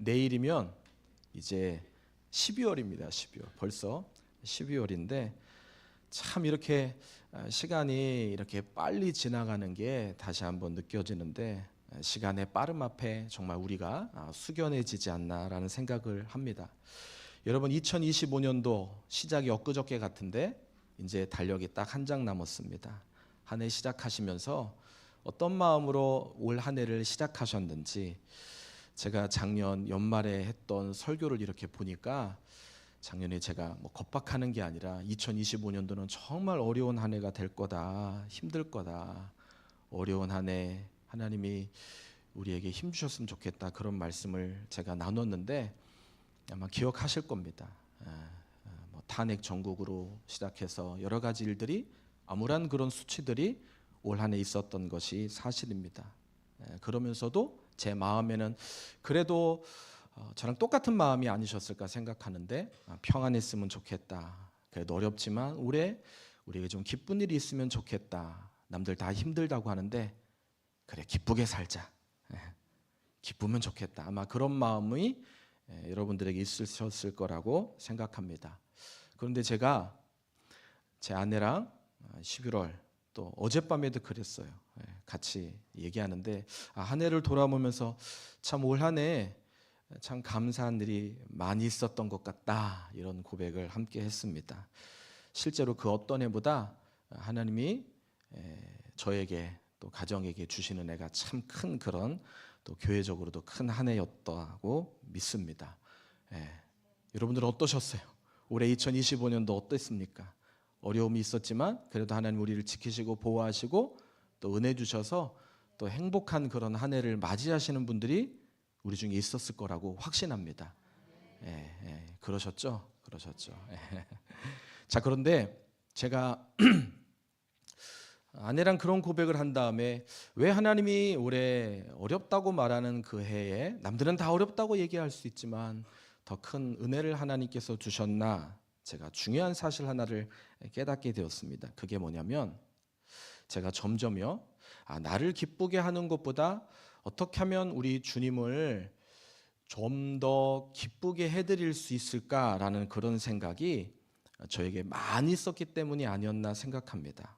내일이면 이제 12월입니다. 12월. 벌써 12월인데 참 이렇게 시간이 이렇게 빨리 지나가는 게 다시 한번 느껴지는데 시간의 빠름 앞에 정말 우리가 숙연해지지 않나라는 생각을 합니다. 여러분 2025년도 시작이 엊그저께 같은데 이제 달력이 딱 한 장 남았습니다. 한 해 시작하시면서 어떤 마음으로 올 한 해를 시작하셨는지 제가 작년 연말에 했던 설교를 이렇게 보니까 작년에 제가 겁박하는 게 아니라 2025년도는 정말 어려운 한 해가 될 거다, 힘들 거다, 어려운 한 해 하나님이 우리에게 힘 주셨으면 좋겠다 그런 말씀을 제가 나눴는데 아마 기억하실 겁니다. 탄핵 전국으로 시작해서 여러 가지 일들이 암울한 그런 수치들이 올 한 해 있었던 것이 사실입니다. 그러면서도 제 마음에는 그래도 저랑 똑같은 마음이 아니셨을까 생각하는데 평안했으면 좋겠다. 그래도 어렵지만 올해 우리에게 좀 기쁜 일이 있으면 좋겠다. 남들 다 힘들다고 하는데 그래 기쁘게 살자. 기쁘면 좋겠다. 아마 그런 마음이 여러분들에게 있으셨을 거라고 생각합니다. 그런데 제가 제 아내랑 11월 또 어젯밤에도 그랬어요. 같이 얘기하는데 한 해를 돌아보면서 참 올 한 해 참 감사한 일이 많이 있었던 것 같다 이런 고백을 함께 했습니다. 실제로 그 어떤 해보다 하나님이 저에게 또 가정에게 주시는 애가 참 큰 그런 또 교회적으로도 큰 한 해였다고 믿습니다. 여러분들은 어떠셨어요? 올해 2025년도 어땠습니까? 어려움이 있었지만 그래도 하나님 우리를 지키시고 보호하시고 또 은혜 주셔서 또 행복한 그런 한 해를 맞이하시는 분들이 우리 중에 있었을 거라고 확신합니다. 그러셨죠? 자, 그런데 제가 아내랑 그런 고백을 한 다음에 왜 하나님이 올해 어렵다고 말하는 그 해에 남들은 다 어렵다고 얘기할 수 있지만 더 큰 은혜를 하나님께서 주셨나 제가 중요한 사실 하나를 깨닫게 되었습니다. 그게 뭐냐면 제가 점점요 나를 기쁘게 하는 것보다 어떻게 하면 우리 주님을 좀 더 기쁘게 해드릴 수 있을까라는 그런 생각이 저에게 많이 있었기 때문이 아니었나 생각합니다.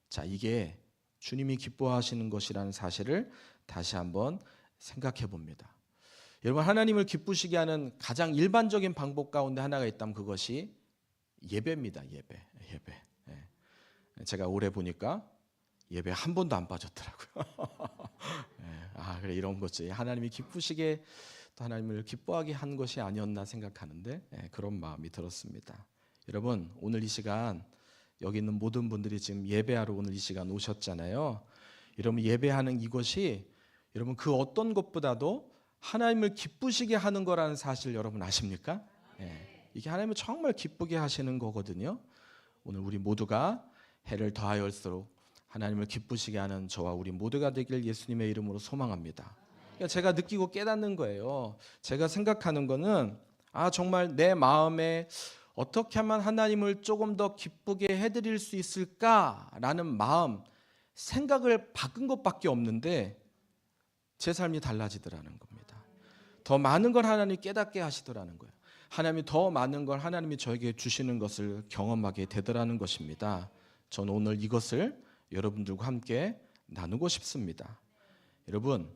자, 이게 주님이 기뻐하시는 것이라는 사실을 다시 한번 생각해 봅니다. 여러분 하나님을 기쁘시게 하는 가장 일반적인 방법 가운데 하나가 있다면 그것이 예배입니다. 예배. 제가 올해 보니까 예배 한 번도 안 빠졌더라고요. 그래 이런 거지. 하나님이 기쁘시게 또 하나님을 기뻐하게 한 것이 아니었나 생각하는데 그런 마음이 들었습니다. 여러분 오늘 이 시간 여기 있는 모든 분들이 지금 예배하러 오늘 이 시간 오셨잖아요. 여러분 예배하는 이것이 여러분 그 어떤 것보다도 하나님을 기쁘시게 하는 거라는 사실 여러분 아십니까? 이게 하나님을 정말 기쁘게 하시는 거거든요. 오늘 우리 모두가 해를 더하여올수록 하나님을 기쁘시게 하는 저와 우리 모두가 되길 예수님의 이름으로 소망합니다. 그러니까 제가 느끼고 깨닫는 거예요. 제가 생각하는 거는 정말 내 마음에 어떻게 하면 하나님을 조금 더 기쁘게 해드릴 수 있을까라는 마음, 생각을 바꾼 것밖에 없는데 제 삶이 달라지더라는 겁니다. 더 많은 걸 하나님이 깨닫게 하시더라는 거예요. 하나님이 더 많은 걸 하나님이 저에게 주시는 것을 경험하게 되더라는 것입니다. 저는 오늘 이것을 여러분들과 함께 나누고 싶습니다. 여러분,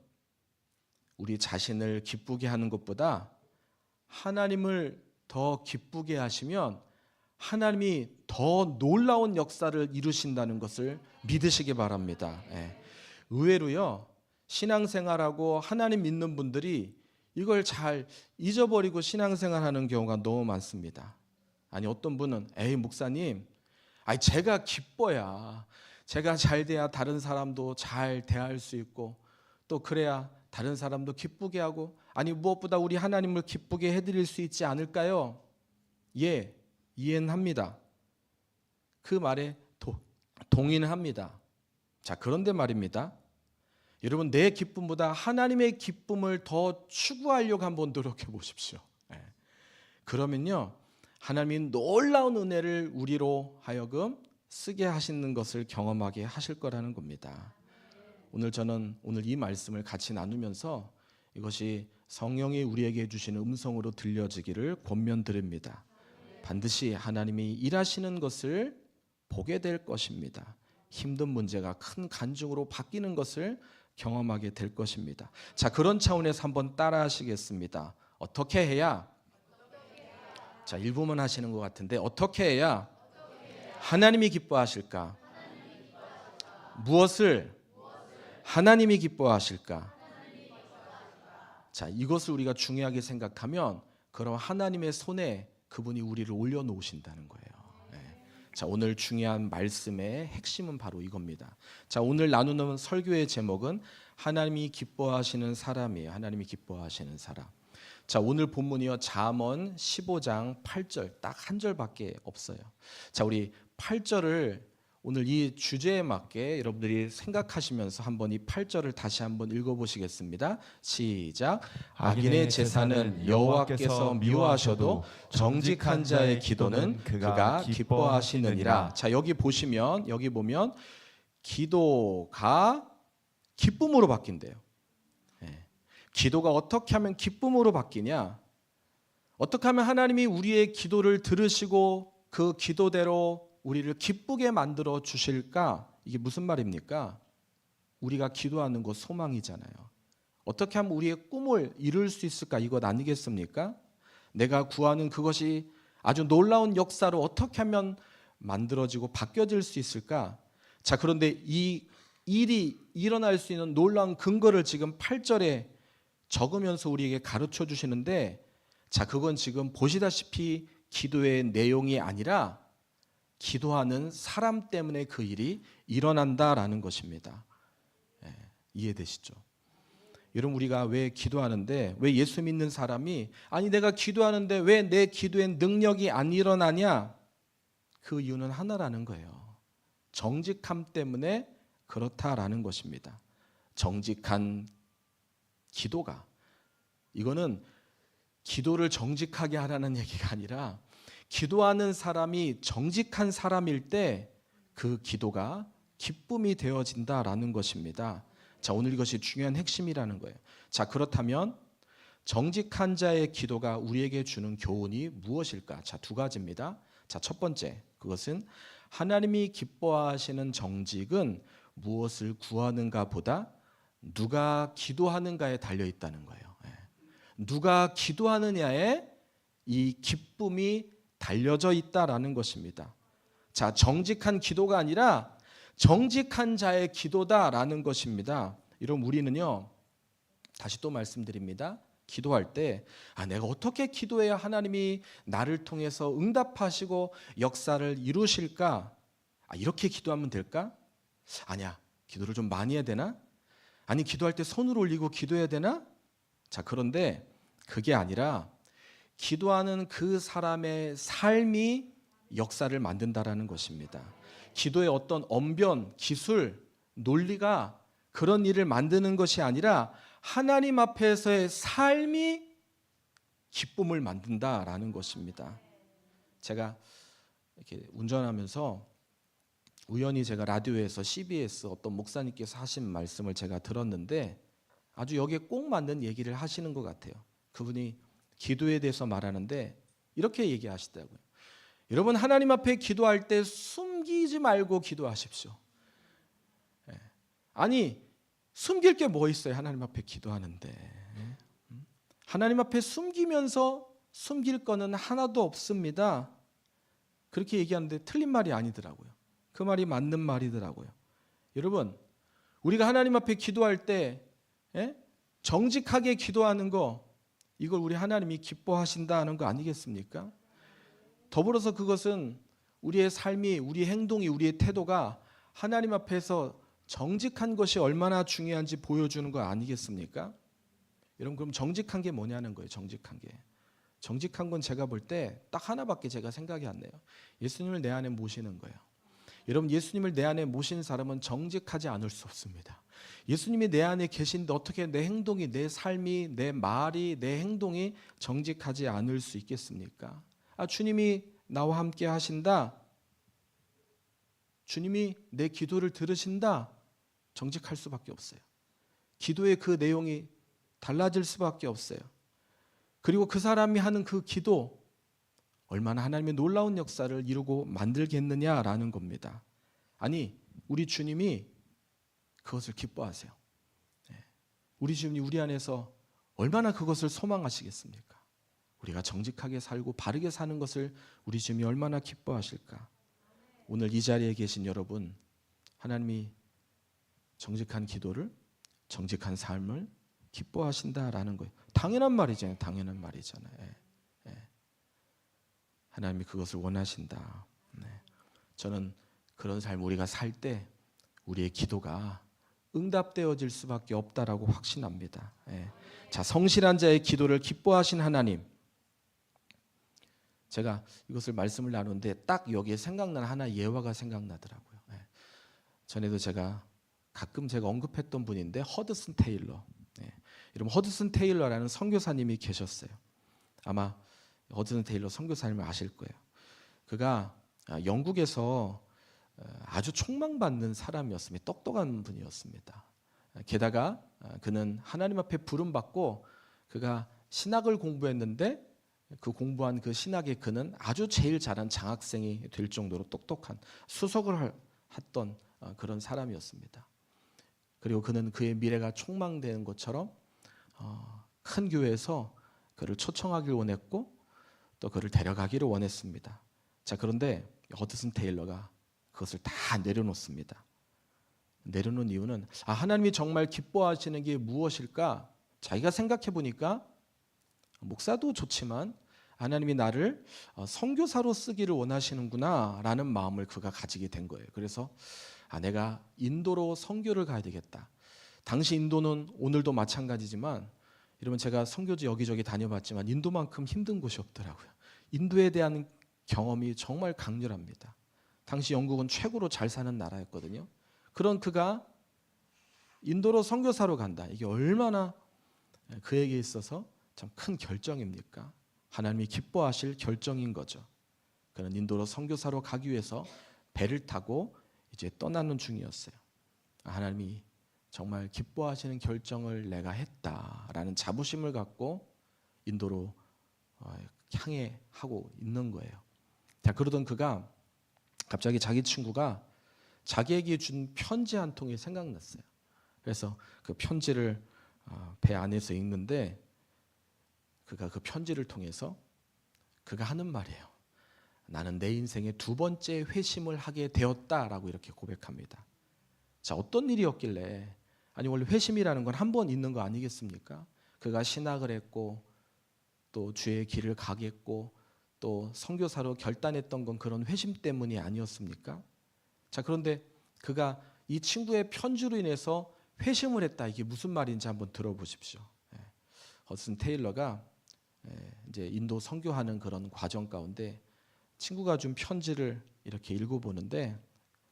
우리 자신을 기쁘게 하는 것보다 하나님을 더 기쁘게 하시면 하나님이 더 놀라운 역사를 이루신다는 것을 믿으시기 바랍니다. 의외로요, 신앙생활하고 하나님 믿는 분들이 이걸 잘 잊어버리고 신앙생활하는 경우가 너무 많습니다. 아니 어떤 분은 목사님, 제가 기뻐야 제가 잘 돼야 다른 사람도 잘 대할 수 있고 또 그래야 다른 사람도 기쁘게 하고 무엇보다 우리 하나님을 기쁘게 해드릴 수 있지 않을까요? 이해는 합니다. 그 말에 동의는 합니다. 자, 그런데 말입니다. 여러분 내 기쁨보다 하나님의 기쁨을 더 추구하려고 한번 노력해 보십시오. 그러면요 하나님이 놀라운 은혜를 우리로 하여금 쓰게 하시는 것을 경험하게 하실 거라는 겁니다. 오늘 저는 이 말씀을 같이 나누면서 이것이 성령이 우리에게 주시는 음성으로 들려지기를 권면드립니다. 반드시 하나님이 일하시는 것을 보게 될 것입니다. 힘든 문제가 큰 간증으로 바뀌는 것을 경험하게 될 것입니다. 자, 그런 차원에서 한번 따라 하시겠습니다. 어떻게 해야? 자, 일부만 하시는 것 같은데 어떻게 해야 하나님이 기뻐하실까? 무엇을 하나님이 기뻐하실까? 자, 이것을 우리가 중요하게 생각하면 그럼 하나님의 손에 그분이 우리를 올려놓으신다는 거예요. 자, 오늘 중요한 말씀의 핵심은 바로 이겁니다. 자, 오늘 나누는 설교의 제목은 하나님이 기뻐하시는 사람이에요. 하나님이 기뻐하시는 사람. 자, 오늘 본문이요, 잠언 15장 8절, 딱 한 절밖에 없어요. 자, 우리 8절을 오늘 이 주제에 맞게 여러분들이 생각하시면서 한번 이 8절을 다시 한번 읽어보시겠습니다. 시작. 악인의 제사는 여호와께서 미워하셔도 정직한 자의 기도는 그가 기뻐하시느니라. 자, 여기 보시면, 여기 보면 기도가 기쁨으로 바뀐대요. 기도가 어떻게 하면 기쁨으로 바뀌냐? 어떻게 하면 하나님이 우리의 기도를 들으시고 그 기도대로 우리를 기쁘게 만들어 주실까? 이게 무슨 말입니까? 우리가 기도하는 것 소망이잖아요. 어떻게 하면 우리의 꿈을 이룰 수 있을까? 이것 아니겠습니까? 내가 구하는 그것이 아주 놀라운 역사로 어떻게 하면 만들어지고 바뀌어질 수 있을까? 자, 그런데 이 일이 일어날 수 있는 놀라운 근거를 지금 8절에 적으면서 우리에게 가르쳐 주시는데, 자, 그건 지금 보시다시피 기도의 내용이 아니라 기도하는 사람 때문에 그 일이 일어난다라는 것입니다. 이해되시죠? 여러분, 우리가 왜 기도하는데, 왜 예수 믿는 사람이 아니 내가 기도하는데 왜 내 기도의 능력이 안 일어나냐? 그 이유는 하나라는 거예요. 정직함 때문에 그렇다라는 것입니다. 정직한 기도가, 이거는 기도를 정직하게 하라는 얘기가 아니라 기도하는 사람이 정직한 사람일 때 그 기도가 기쁨이 되어진다라는 것입니다. 자, 오늘 이것이 중요한 핵심이라는 거예요. 자, 그렇다면 정직한 자의 기도가 우리에게 주는 교훈이 무엇일까? 자, 두 가지입니다. 자, 첫 번째, 그것은 하나님이 기뻐하시는 정직은 무엇을 구하는가 보다 누가 기도하는가에 달려 있다는 거예요. 누가 기도하느냐에 이 기쁨이 달려져 있다라는 것입니다. 자, 정직한 기도가 아니라 정직한 자의 기도다라는 것입니다. 여러분, 우리는요, 다시 또 말씀드립니다. 기도할 때 내가 어떻게 기도해야 하나님이 나를 통해서 응답하시고 역사를 이루실까? 이렇게 기도하면 될까? 아니야, 기도를 좀 많이 해야 되나? 아니, 기도할 때 손을 올리고 기도해야 되나? 자, 그런데 그게 아니라 기도하는 그 사람의 삶이 역사를 만든다라는 것입니다. 기도의 어떤 언변, 기술, 논리가 그런 일을 만드는 것이 아니라 하나님 앞에서의 삶이 기쁨을 만든다라는 것입니다. 제가 이렇게 운전하면서 우연히 제가 라디오에서 CBS 어떤 목사님께서 하신 말씀을 제가 들었는데 아주 여기에 꼭 맞는 얘기를 하시는 것 같아요. 그분이 기도에 대해서 말하는데 이렇게 얘기하시더라고요. 여러분, 하나님 앞에 기도할 때 숨기지 말고 기도하십시오. 아니, 숨길 게 뭐 있어요? 하나님 앞에 기도하는데. 하나님 앞에 숨기면서 숨길 거는 하나도 없습니다. 그렇게 얘기하는데 틀린 말이 아니더라고요. 그 말이 맞는 말이더라고요. 여러분, 우리가 하나님 앞에 기도할 때 정직하게 기도하는 거, 이걸 우리 하나님이 기뻐하신다는 거 아니겠습니까? 더불어서 그것은 우리의 삶이, 우리 행동이, 우리의 태도가 하나님 앞에서 정직한 것이 얼마나 중요한지 보여주는 거 아니겠습니까? 여러분, 그럼 정직한 게 뭐냐는 거예요. 정직한 게. 정직한 건 제가 볼 때 딱 하나밖에 제가 생각이 안 나요. 예수님을 내 안에 모시는 거예요. 여러분, 예수님을 내 안에 모신 사람은 정직하지 않을 수 없습니다. 예수님이 내 안에 계신데 어떻게 내 행동이, 내 삶이, 내 말이, 내 행동이 정직하지 않을 수 있겠습니까? 주님이 나와 함께 하신다. 주님이 내 기도를 들으신다. 정직할 수밖에 없어요. 기도의 그 내용이 달라질 수밖에 없어요. 그리고 그 사람이 하는 그 기도 얼마나 하나님의 놀라운 역사를 이루고 만들겠느냐라는 겁니다. 아니, 우리 주님이 그것을 기뻐하세요. 우리 주님이 우리 안에서 얼마나 그것을 소망하시겠습니까? 우리가 정직하게 살고 바르게 사는 것을 우리 주님이 얼마나 기뻐하실까? 오늘 이 자리에 계신 여러분, 하나님이 정직한 기도를, 정직한 삶을 기뻐하신다라는 거예요. 당연한 말이잖아요. 당연한 말이잖아요. 하나님이 그것을 원하신다. 저는 그런 삶 우리가 살 때 우리의 기도가 응답되어질 수밖에 없다라고 확신합니다. 자, 성실한 자의 기도를 기뻐하신 하나님. 제가 이것을 말씀을 나누는데 딱 여기에 생각나는 하나의 예화가 생각나더라고요. 전에도 가끔 제가 언급했던 분인데 허드슨 테일러. 여러분 허드슨 테일러라는 선교사님이 계셨어요. 아마 허드슨 테일러 선교사님을 아실 거예요. 그가 영국에서 아주 촉망받는 사람이었습니다. 똑똑한 분이었습니다. 게다가 그는 하나님 앞에 부름받고 그가 신학을 공부했는데 그 공부한 그 신학에 그는 아주 제일 잘한 장학생이 될 정도로 똑똑한 수석을 했던 그런 사람이었습니다. 그리고 그는 그의 미래가 촉망되는 것처럼 큰 교회에서 그를 초청하기를 원했고 또 그를 데려가기를 원했습니다. 자, 그런데 허드슨 테일러가 그것을 다 내려놓습니다. 내려놓은 이유는 하나님이 정말 기뻐하시는 게 무엇일까? 자기가 생각해 보니까 목사도 좋지만 하나님이 나를 선교사로 쓰기를 원하시는구나 라는 마음을 그가 가지게 된 거예요. 그래서 내가 인도로 선교를 가야 되겠다. 당시 인도는 오늘도 마찬가지지만 여러분 제가 선교지 여기저기 다녀봤지만 인도만큼 힘든 곳이 없더라고요. 인도에 대한 경험이 정말 강렬합니다. 당시 영국은 최고로 잘 사는 나라였거든요. 그런 그가 인도로 선교사로 간다. 이게 얼마나 그에게 있어서 참 큰 결정입니까? 하나님이 기뻐하실 결정인 거죠. 그는 인도로 선교사로 가기 위해서 배를 타고 이제 떠나는 중이었어요. 하나님이 정말 기뻐하시는 결정을 내가 했다라는 자부심을 갖고 인도로 향해 하고 있는 거예요. 자, 그러던 그가 갑자기 자기 친구가 자기에게 준 편지 한 통이 생각났어요. 그래서 그 편지를 배 안에서 읽는데 그가 그 편지를 통해서 그가 하는 말이에요. 나는 내 인생의 두 번째 회심을 하게 되었다라고 이렇게 고백합니다. 자, 어떤 일이었길래 아니 원래 회심이라는 건 한 번 있는 거 아니겠습니까? 그가 신학을 했고 또 주의 길을 가겠고 또 선교사로 결단했던 건 그런 회심 때문이 아니었습니까? 자, 그런데 그가 이 친구의 편지로 인해서 회심을 했다. 이게 무슨 말인지 한번 들어보십시오. 허드슨 테일러가 이제 인도 선교하는 그런 과정 가운데 친구가 준 편지를 이렇게 읽어보는데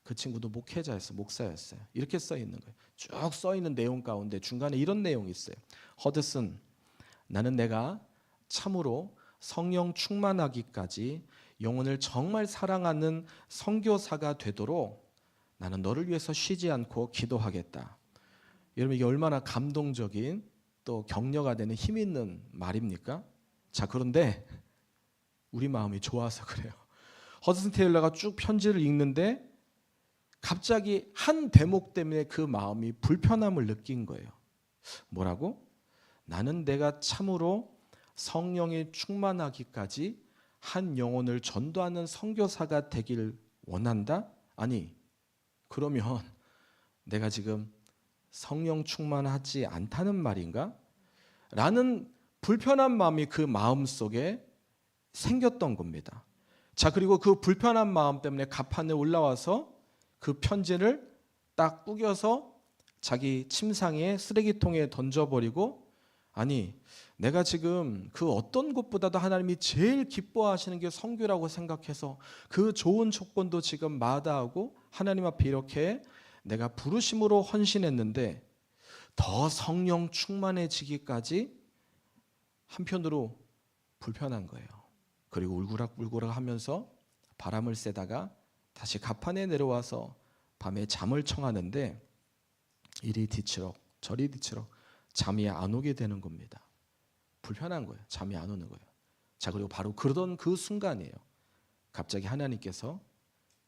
그 친구도 목회자였어요. 목사였어요. 이렇게 써 있는 거예요. 쭉 써 있는 내용 가운데 중간에 이런 내용이 있어요. 허드슨, 나는 내가 참으로 성령 충만하기까지 영혼을 정말 사랑하는 선교사가 되도록 나는 너를 위해서 쉬지 않고 기도하겠다. 여러분 이게 얼마나 감동적인 또 격려가 되는 힘 있는 말입니까? 자, 그런데 우리 마음이 좋아서 그래요. 허드슨 테일러가 쭉 편지를 읽는데 갑자기 한 대목 때문에 그 마음이 불편함을 느낀 거예요. 뭐라고? 나는 내가 참으로 성령이 충만하기까지 한 영혼을 전도하는 선교사가 되길 원한다? 아니, 그러면 내가 지금 성령 충만하지 않다는 말인가? 라는 불편한 마음이 그 마음 속에 생겼던 겁니다. 자, 그리고 그 불편한 마음 때문에 갑판에 올라와서 그 편지를 딱 구겨서 자기 침상에 쓰레기통에 던져버리고 아니 내가 지금 그 어떤 것보다도 하나님이 제일 기뻐하시는 게 선교라고 생각해서 그 좋은 조건도 지금 마다하고 하나님 앞에 이렇게 내가 부르심으로 헌신했는데 더 성령 충만해지기까지 한편으로 불편한 거예요. 그리고 울그락불그락 하면서 바람을 쐬다가 다시 갑판에 내려와서 밤에 잠을 청하는데 이리 뒤치럭 저리 뒤치럭 잠이 안 오게 되는 겁니다. 불편한 거예요. 잠이 안 오는 거예요. 자, 그리고 바로 그러던 그 순간이에요. 갑자기 하나님께서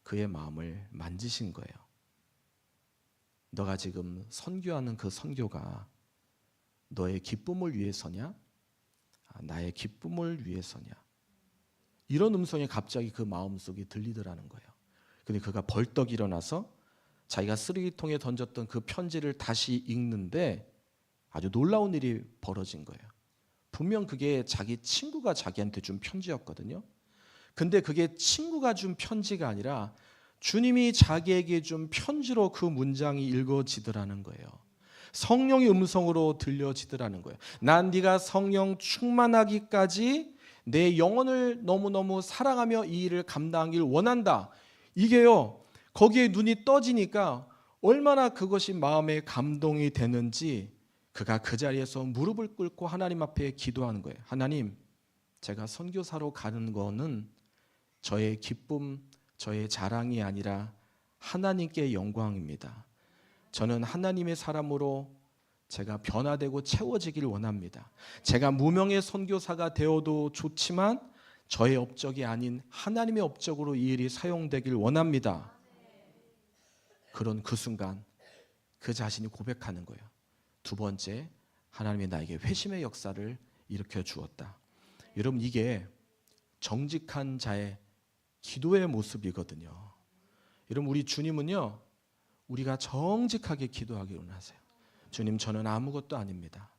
그의 마음을 만지신 거예요. 너가 지금 선교하는 그 선교가 너의 기쁨을 위해서냐? 나의 기쁨을 위해서냐? 이런 음성이 갑자기 그 마음속에 들리더라는 거예요. 근데 그가 벌떡 일어나서 자기가 쓰레기통에 던졌던 그 편지를 다시 읽는데 아주 놀라운 일이 벌어진 거예요. 분명 그게 자기 친구가 자기한테 준 편지였거든요. 근데 그게 친구가 준 편지가 아니라 주님이 자기에게 준 편지로 그 문장이 읽어지더라는 거예요. 성령의 음성으로 들려지더라는 거예요. 난 네가 성령 충만하기까지 내 영혼을 너무너무 사랑하며 이 일을 감당하길 원한다. 이게요, 거기에 눈이 떠지니까 얼마나 그것이 마음에 감동이 되는지 그가 그 자리에서 무릎을 꿇고 하나님 앞에 기도하는 거예요. 하나님, 제가 선교사로 가는 거는 저의 기쁨, 저의 자랑이 아니라 하나님께 영광입니다. 저는 하나님의 사람으로 제가 변화되고 채워지길 원합니다. 제가 무명의 선교사가 되어도 좋지만 저의 업적이 아닌 하나님의 업적으로 이 일이 사용되길 원합니다. 그런 그 순간 그 자신이 고백하는 거예요. 두 번째, 하나님이 나에게 회심의 역사를 일으켜 주었다. 여러분, 이게 정직한 자의 기도의 모습이거든요. 여러분, 우리 주님은요, 우리가 정직하게 기도하기를 원하세요. 주님, 저는 아무것도 아닙니다.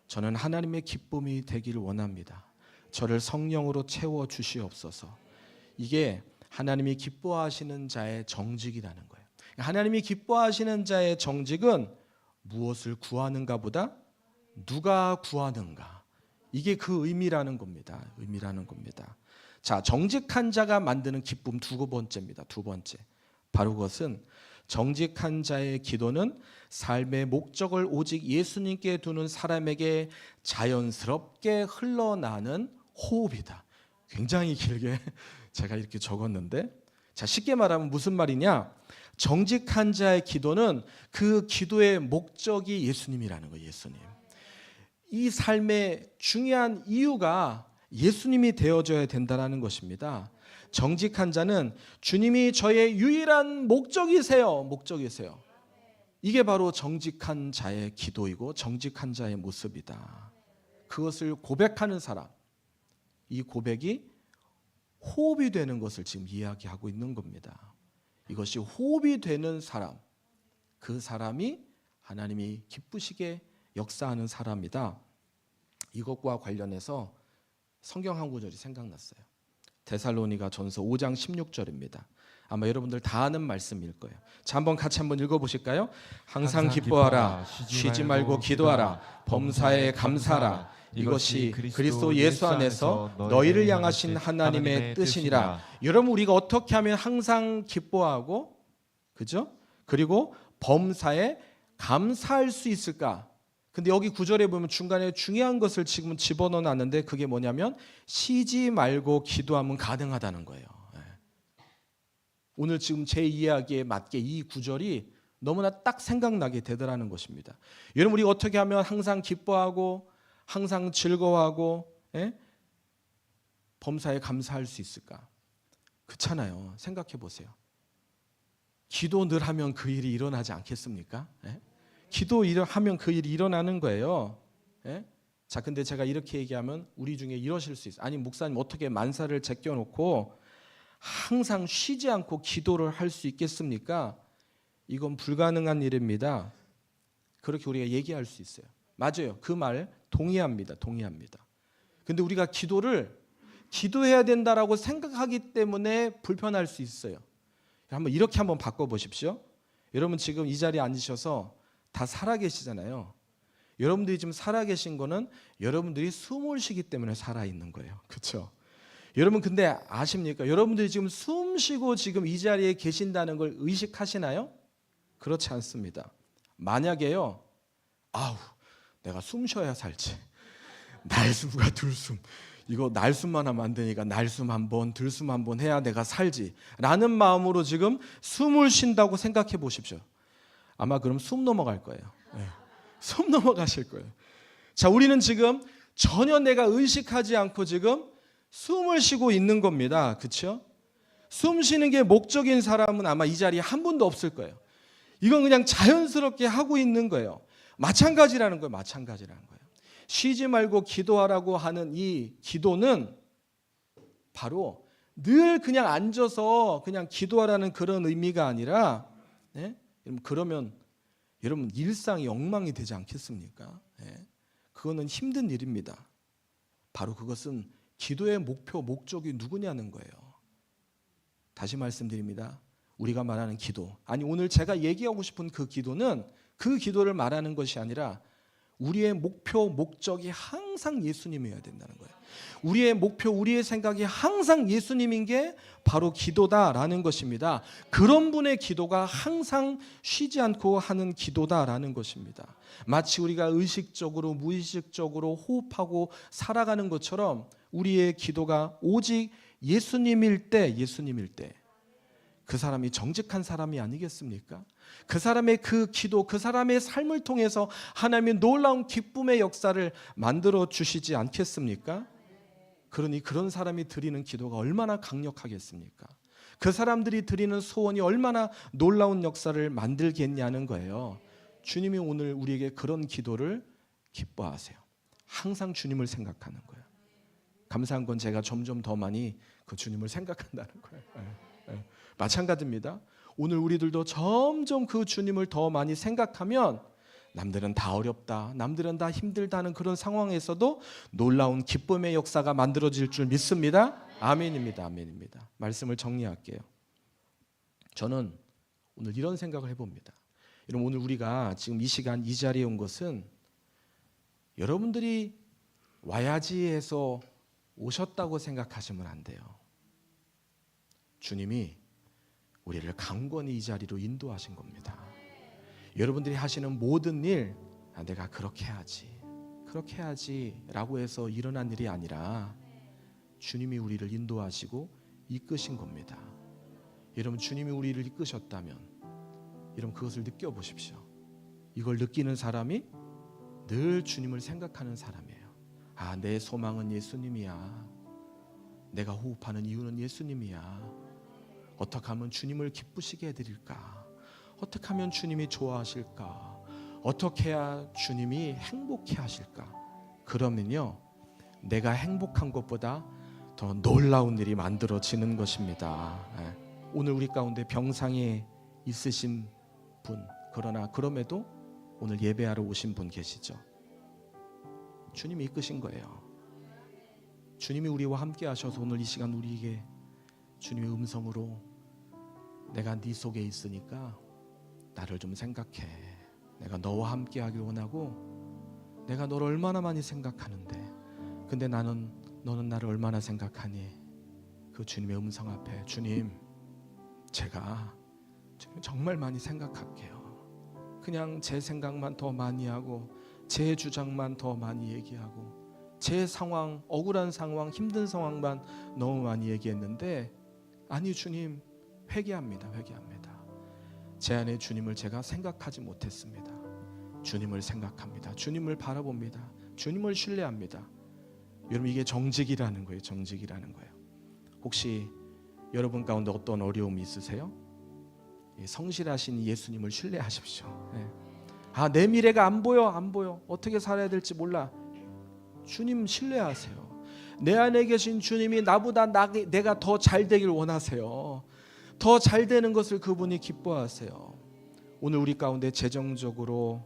저는 하나님의 기쁨이 되기를 원합니다. 저를 성령으로 채워 주시옵소서. 이게 하나님이 기뻐하시는 자의 정직이라는 거예요. 하나님이 기뻐하시는 자의 정직은 무엇을 구하는가 보다 누가 구하는가. 이게 그 의미라는 겁니다. 의미라는 겁니다. 자, 정직한 자가 만드는 기쁨 두 번째입니다. 두 번째. 바로 그것은 정직한 자의 기도는 삶의 목적을 오직 예수님께 두는 사람에게 자연스럽게 흘러나는 호흡이다. 굉장히 길게 제가 이렇게 적었는데, 자, 쉽게 말하면 무슨 말이냐? 정직한 자의 기도는 그 기도의 목적이 예수님이라는 거예요. 예수님. 이 삶의 중요한 이유가 예수님이 되어줘야 된다는 것입니다. 정직한 자는 주님이 저의 유일한 목적이세요. 목적이세요. 이게 바로 정직한 자의 기도이고 정직한 자의 모습이다. 그것을 고백하는 사람, 이 고백이 호흡이 되는 것을 지금 이야기하고 있는 겁니다. 이것이 호흡이 되는 사람, 그 사람이 하나님이 기쁘시게 역사하는 사람이다. 이것과 관련해서 성경 한 구절이 생각났어요. 데살로니가 전서 5장 16절입니다. 아마 여러분들 다 아는 말씀일 거예요. 자, 한번 같이 한번 읽어보실까요? 항상 기뻐하라, 쉬지 말고 기도하라, 범사에 감사하라. 이것이 그리스도 예수 안에서 너희를 향하신 하나님의 뜻이니라. 여러분, 우리가 어떻게 하면 항상 기뻐하고, 그죠? 그리고 범사에 감사할 수 있을까? 근데 여기 구절에 보면 중간에 중요한 것을 지금 집어넣어 놨는데 그게 뭐냐면 쉬지 말고 기도하면 가능하다는 거예요. 오늘 지금 제 이야기에 맞게 이 구절이 너무나 딱 생각나게 되더라는 것입니다. 여러분, 우리가 어떻게 하면 항상 기뻐하고 항상 즐거워하고 범사에 감사할 수 있을까? 그렇잖아요. 생각해 보세요. 기도 늘 하면 그 일이 일어나지 않겠습니까? 기도 하면 그 일이 일어나는 거예요. 자, 근데 제가 이렇게 얘기하면 우리 중에 이러실 수 있어요. 아니, 목사님 어떻게 만사를 제껴놓고 항상 쉬지 않고 기도를 할 수 있겠습니까? 이건 불가능한 일입니다. 그렇게 우리가 얘기할 수 있어요. 맞아요. 그 말 동의합니다. 동의합니다. 근데 우리가 기도해야 된다라고 생각하기 때문에 불편할 수 있어요. 이렇게 한번 바꿔보십시오. 여러분 지금 이 자리에 앉으셔서 다 살아계시잖아요. 여러분들이 지금 살아계신 거는 여러분들이 숨을 쉬기 때문에 살아있는 거예요. 그렇죠? 여러분 근데 아십니까? 여러분들이 지금 숨 쉬고 지금 이 자리에 계신다는 걸 의식하시나요? 그렇지 않습니다. 만약에요, 내가 숨 쉬어야 살지. 날숨과 들숨. 이거 날숨만 하면 안 되니까 날숨 한 번, 들숨 한 번 해야 내가 살지. 라는 마음으로 지금 숨을 쉰다고 생각해 보십시오. 아마 그럼 숨 넘어갈 거예요. 숨 넘어가실 거예요. 자, 우리는 지금 전혀 내가 의식하지 않고 지금 숨을 쉬고 있는 겁니다. 그렇죠? 숨 쉬는 게 목적인 사람은 아마 이 자리에 한 분도 없을 거예요. 이건 그냥 자연스럽게 하고 있는 거예요. 마찬가지라는 거예요. 마찬가지라는 거예요. 쉬지 말고 기도하라고 하는 이 기도는 바로 늘 그냥 앉아서 그냥 기도하라는 그런 의미가 아니라, 네? 그러면 여러분 일상이 엉망이 되지 않겠습니까? 네? 그거는 힘든 일입니다. 바로 그것은 기도의 목표, 목적이 누구냐는 거예요. 다시 말씀드립니다. 우리가 말하는 기도, 아니 오늘 제가 얘기하고 싶은 그 기도는 그 기도를 말하는 것이 아니라 우리의 목표, 목적이 항상 예수님이어야 된다는 거예요. 우리의 목표, 우리의 생각이 항상 예수님인 게 바로 기도다라는 것입니다. 그런 분의 기도가 항상 쉬지 않고 하는 기도다라는 것입니다. 마치 우리가 의식적으로 무의식적으로 호흡하고 살아가는 것처럼 우리의 기도가 오직 예수님일 때 그 사람이 정직한 사람이 아니겠습니까? 그 사람의 그 기도, 그 사람의 삶을 통해서 하나님의 놀라운 기쁨의 역사를 만들어 주시지 않겠습니까? 그러니 그런 사람이 드리는 기도가 얼마나 강력하겠습니까? 그 사람들이 드리는 소원이 얼마나 놀라운 역사를 만들겠냐는 거예요. 주님이 오늘 우리에게 그런 기도를 기뻐하세요. 항상 주님을 생각하는 거예요. 감사한 건 제가 점점 더 많이 그 주님을 생각한다는 거예요. 마찬가지입니다. 오늘 우리들도 점점 그 주님을 더 많이 생각하면 남들은 다 어렵다, 남들은 다 힘들다는 그런 상황에서도 놀라운 기쁨의 역사가 만들어질 줄 믿습니다. 아멘입니다. 아멘입니다. 말씀을 정리할게요. 저는 오늘 이런 생각을 해봅니다. 여러분, 오늘 우리가 지금 이 시간 이 자리에 온 것은 여러분들이 와야지 해서 오셨다고 생각하시면 안 돼요. 주님이 우리를 강권히 이 자리로 인도하신 겁니다. 여러분들이 하시는 모든 일, 내가 그렇게 해야지 라고 해서 일어난 일이 아니라 주님이 우리를 인도하시고 이끄신 겁니다. 여러분, 주님이 우리를 이끄셨다면 여러분 그것을 느껴보십시오. 이걸 느끼는 사람이 늘 주님을 생각하는 사람이에요. 아, 내 소망은 예수님이야. 내가 호흡하는 이유는 예수님이야. 어떻게 하면 주님을 기쁘시게 해드릴까? 어떻게 하면 주님이 좋아하실까? 어떻게 해야 주님이 행복해 하실까? 그러면요, 내가 행복한 것보다 더 놀라운 일이 만들어지는 것입니다. 오늘 우리 가운데 병상에 있으신 분, 그럼에도 오늘 예배하러 오신 분 계시죠? 주님이 이끄신 거예요. 주님이 우리와 함께 하셔서 오늘 이 시간 우리에게 주님의 음성으로 내가 네 속에 있으니까 나를 좀 생각해. 내가 너와 함께 하길 원하고 내가 너를 얼마나 많이 생각하는데 근데 너는 나를 얼마나 생각하니? 그 주님의 음성 앞에 주님, 제가 정말 많이 생각할게요. 그냥 제 생각만 더 많이 하고 제 주장만 더 많이 얘기하고 제 상황, 억울한 상황, 힘든 상황만 너무 많이 얘기했는데 아니 주님, 회개합니다. 제 안에 주님을 제가 생각하지 못했습니다. 주님을 생각합니다. 주님을 바라봅니다. 주님을 신뢰합니다. 여러분, 이게 정직이라는 거예요. 정직이라는 거예요. 혹시 여러분 가운데 어떤 어려움이 있으세요? 성실하신 예수님을 신뢰하십시오. 아, 내 미래가 안 보여. 어떻게 살아야 될지 몰라. 주님 신뢰하세요. 내 안에 계신 주님이 나보다 내가 더 잘 되길 원하세요. 더 잘 되는 것을 그분이 기뻐하세요. 오늘 우리 가운데 재정적으로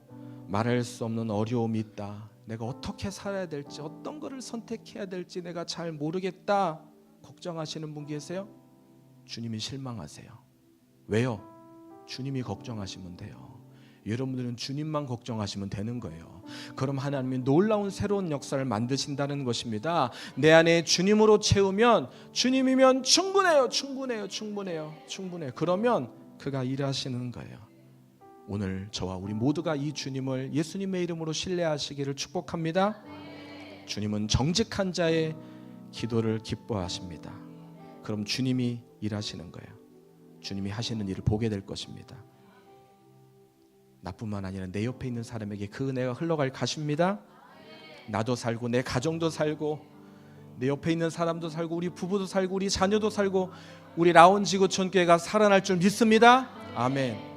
말할 수 없는 어려움이 있다. 내가 어떻게 살아야 될지, 어떤 것을 선택해야 될지 내가 잘 모르겠다. 걱정하시는 분 계세요? 주님이 실망하세요. 왜요? 주님이 걱정하시면 돼요. 여러분들은 주님만 걱정하시면 되는 거예요. 그럼 하나님이 놀라운 새로운 역사를 만드신다는 것입니다. 내 안에 주님으로 채우면 주님이면 충분해요. 그러면 그가 일하시는 거예요. 오늘 저와 우리 모두가 이 주님을 예수님의 이름으로 신뢰하시기를 축복합니다. 주님은 정직한 자의 기도를 기뻐하십니다. 그럼 주님이 일하시는 거예요. 주님이 하시는 일을 보게 될 것입니다. 나뿐만 아니라 내 옆에 있는 사람에게 그 은혜가 흘러갈 것입니다. 나도 살고 내 가정도 살고 내 옆에 있는 사람도 살고 우리 부부도 살고 우리 자녀도 살고 우리 라온 지구촌교회가 살아날 줄 믿습니다. 아멘.